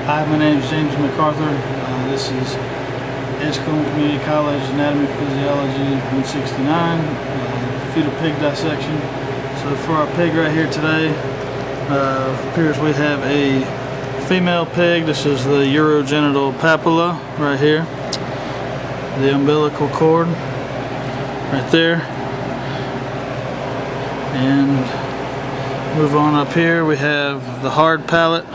Hi, my name is James McArthur. This is Edgecombe Community College Anatomy Physiology 169, fetal pig dissection. So for our pig right here today, appears we have a female pig. This is the urogenital papilla right here, the umbilical cord right there, and move on up here. We have the hard palate.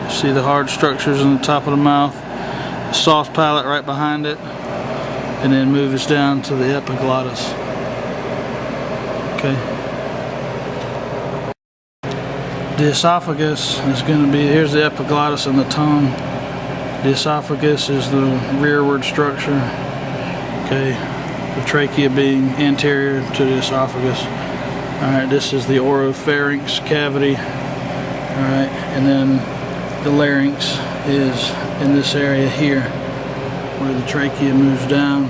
See the hard structures in the top of the mouth, the soft palate right behind it, and then move us down to the epiglottis. Okay. The esophagus is going to be, here's the epiglottis and the tongue. The esophagus is the rearward structure. Okay. The trachea being anterior to the esophagus. Alright, this is the oropharynx cavity. Alright, and then the larynx is in this area here where the trachea moves down.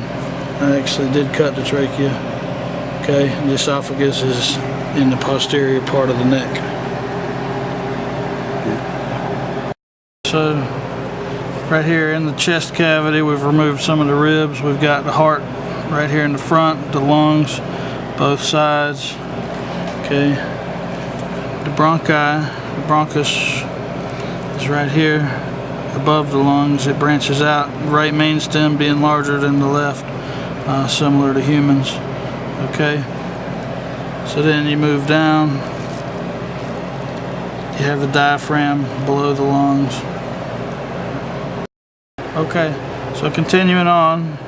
I actually did cut the trachea. Okay, and the esophagus is in the posterior part of the neck. So right here in the chest cavity, we've removed some of the ribs. We've got the heart right here in the front, the lungs, both sides. Okay, the bronchi, the bronchus is right here above the lungs. It branches out, right main stem being larger than the left, similar to humans. Okay, so then you move down, you have the diaphragm below the lungs. Okay, so continuing on,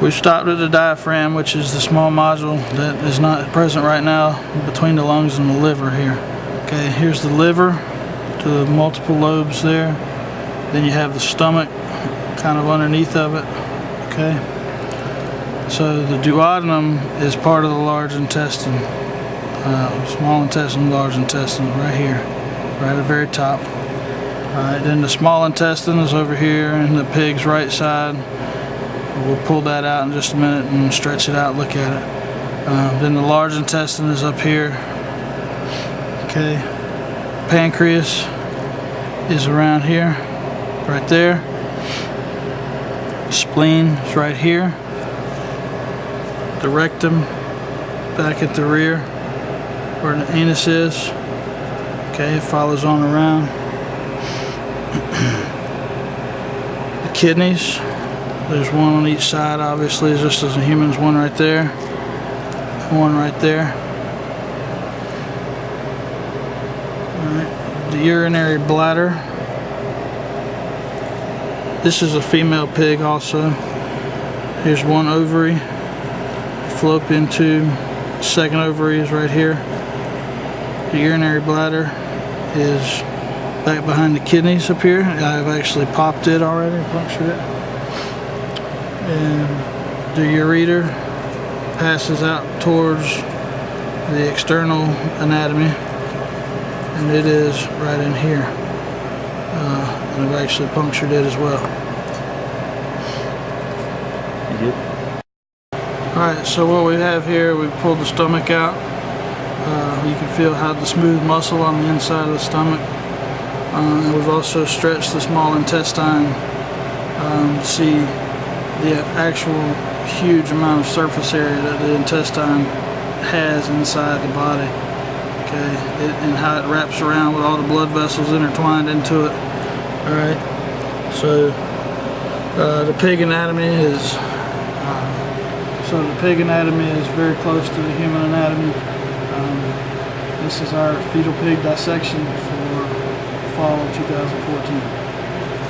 we stopped at the diaphragm, which is the small nodule that is not present right now between the lungs and the liver here. Okay, here's the liver, the multiple lobes there. Then you have the stomach kind of underneath of it. Okay, so the duodenum is part of the large intestine, small intestine, large intestine, right here, right at the very top. Alright, then the small intestine is over here in the pig's right side. We'll pull that out in just a minute and stretch it out, look at it. Then the large intestine is up here. Okay, pancreas is around here, right there. Spleen is right here. The rectum back at the rear where the anus is. Okay, it follows on around. The kidneys, there's one on each side, obviously, just as in humans. One right there, one right there. The urinary bladder. This is a female pig also. Here's one ovary, fallopian tube, second ovary is right here. The urinary bladder is back behind the kidneys up here. I've actually popped it already, punctured it. And the ureter passes out towards the external anatomy. And it is right in here. And I've actually punctured it as well. You good? Alright, so what we have here, we've pulled the stomach out. You can feel how the smooth muscle on the inside of the stomach. And we've also stretched the small intestine to see the actual huge amount of surface area that the intestine has inside the body. Okay, and how it wraps around with all the blood vessels intertwined into it. Alright, so the pig anatomy is very close to the human anatomy. This is our fetal pig dissection for fall of 2014.